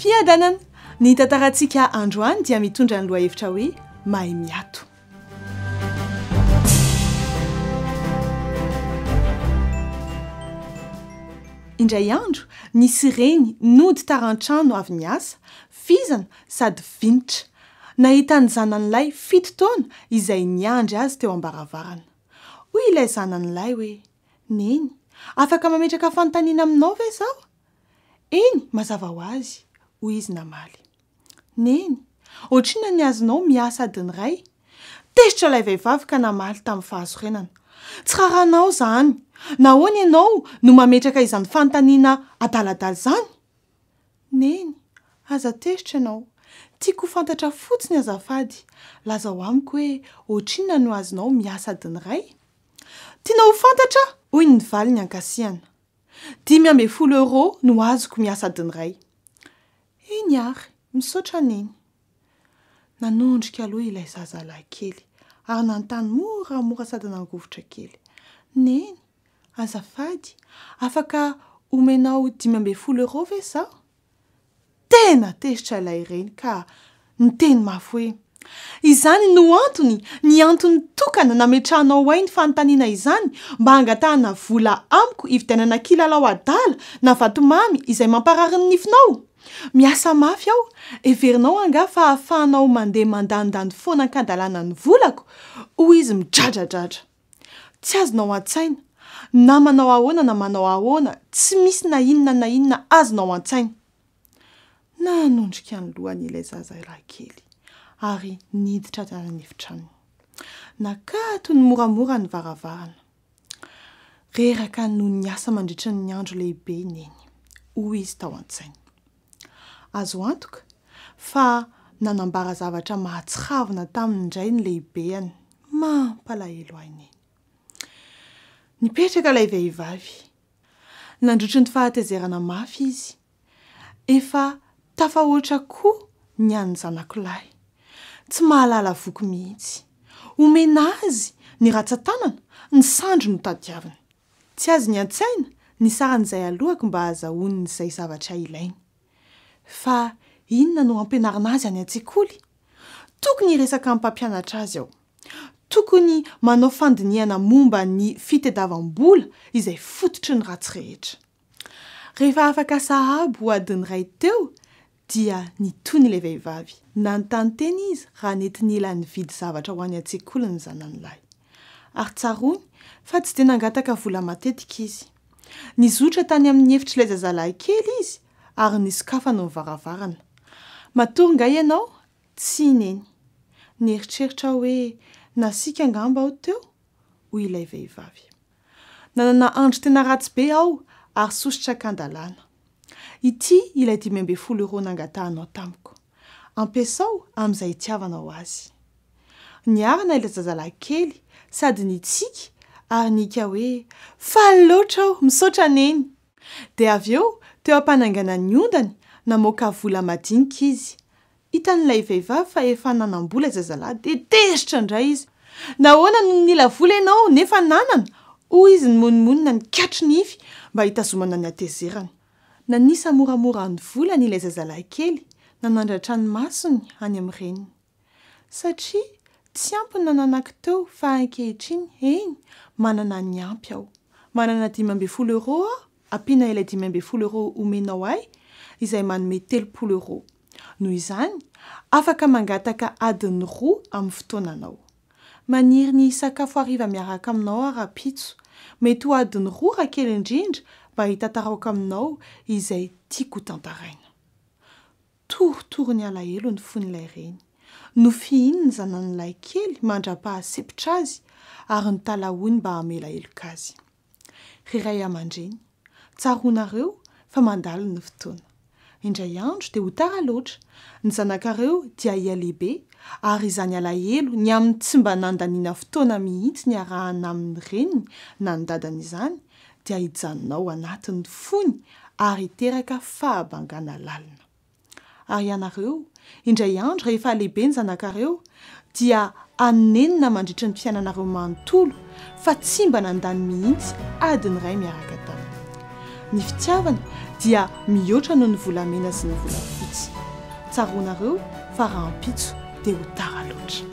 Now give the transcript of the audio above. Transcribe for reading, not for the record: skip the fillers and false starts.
Fiadanana, ny tantarantsika androany dia mitondra ny lohahevitra hoe mahay miato. Indray andro, nisy reny nody tarantrano avy niasa, fizana sady vinitra. Nahita ny zanan'ilay 7 taona izay niandry azy teo ambaravarana. Hoy ilay zanan'ilay hoe, neny, afaka mametraka fanontaniana aminao ve zaho? Eny, mazava ho azy, hoy izy namaly. Neny, ohatrina ny azonao miasa adiny iray. Tesitra ilay vehivavy ka namaly tamin'ny fahasorenana. Tsy raranao zany, nahoana ianao no mametraka izany fanontaniana adaladala zany? Neny, aza tesitra ianao. Tiako fantatra fotsiny azafady. Lazao amiko hoe ohatrina no azonao miasa adiny iray. Tianao fantatra? Hoy ny valiny ankasiana. 500 euro no azoko miasa adiny iray. Eny ary, misaotra neny. Nanondrika aloha ilay zazalahy kely, ary nanontany moramora sady nangovotra kely. Neny, azafady, afaka omenao 500 euro ve zaho? Tena tesitra ilay reny ka niteny mafy hoe, izany no antony, ny antony tokana nametrahanao ahy ny fanontaniana izany mba hangatahana vola amiko ividianana kilalao adala na vatomamy izay mamparary ny nifinao. Miasa mafy aho, everinao anga fa ahafahanao mandeha mandandany foana ankadalana ny volako, hoy izy midradradratra. Tsy azonao an-tsaina, na manao ahoana na manao ahoana, tsy misy na inona azonao an-tsaina. Nanondrika ny lohany ilay zazalahy kely, ary niditra tany an'efitrano. Nakato ny moramora ny varavarana. Reraka no niasa mandritra ny andro lehibe neny, hoy izy tao an-tsaina. Azo antoka fa nanambara zavatra mahatsiravina tamin'indray ny lehibeany, mampalahelo ahy neny. Nipetraka ilay vehivavy. Nandrotry ny fahatezerana mafy izy. Efa tafahoatra koa ny an'ny zanak'ilahy. Tsy mahalala voky mihitsy. Omena azy ny ratsan-tanana, ny sandro no tadiavina. Tsy azy ny an-tsaina, ny saran'izay alohako mba ahazahoany izay zavatra ilainy. Fa inona no ampianarina azy any an-tsekoly? Tokony resaka amin'ny mpampianatra azy aho. Tokony manao fandinihana momba ny fitadiavam-bola izay fototry ny ratsy rehetra. Rehefa afaka sahabo adiny iray teo, dia nitony ilay vehivavy. Nanontany teny izy raha netiny ila nividy zavatra ho any an-tsekoly ny zanan'ilay. Ary tsarony fa tsy dia nangataka vola matetika izy. Nizotra tany amin'ny efitry ilay zazalahy kely izy, ary nisokafana ny varavarana. Matory nga ianao? Tsy neny. Nieritreritra hoe nasika angamba aho teo? Hoy ilay vehivavy. Nanana andro tena ratsy be aho, ary sositra kan-dalàna. Ity ilay 500 euro nangatahanao tamiko. Ampiasao amin'izay itiavanao azy. Niarana ilay zazalahy kely, sady nitsika, ary nika hoe, faly loatra aho, misaotra neny. Dia avy eo, teo ampanangana ny ondany, namoaka vola madinika izy. Hitan'ilay vehivavy fa efa nanam-bola zazalahy, dia tesitra indray izy. Nahoana no nila vola ianao nefa nanana? Hoy izy monmonina nikatry nify mba hitazomana ny atezerana. Nanisa moramora ny vola n'ilay zazalahy kely, nanandratra ny masony any amin'ny reniny. Satria tsy ampy ny nananako teo fa ankehitriny, eny, manana ny ampy aho. Manana 500 euro aho, ampiana ilay 500 euro omenao ahy, izay manome 30 euro. Noho izany, afaka mangataka adiny 2 amin'ny fotoananao. Maniry ny sakafo hariva miaraka aminao ara-pitso, mety ho adiny 2 raha kely indrindra mba hitantarako aminao izay tiako tantaraina. Torotoro ny alahelo ny fon'ilay reny. Nofihiny ny zanan'ilay kely mandra-pahasepitra azy ary ny talahoiny mba hamela heloka azy. Riray aman-dreny, tsaroanareo fa mandalo ny fotoana. Indray andro dia ho tara loatra. Ny zanakareo dia ia lehibe, ary izany alahelo ny amin'ny tsy mba nandaniana fotoana mihitsy ny arahana amin'ny reniny na ny dadany izany, dia hijanonao anatin'ny fony ary hiteraka fahabangana lalina. Ary ianareo, indray andro rehefa lehibe ny zanakareo, dia anenina mandritra ny fiainanareo manontolo, fa tsy mba nandany mihitsy adiny iray miaraka taminy. Ny fitiavana dia mihoatra noho ny volamena sy ny vola fotsy. mihitsy tsaroanareo fa raha ampitso dia ho tara loatra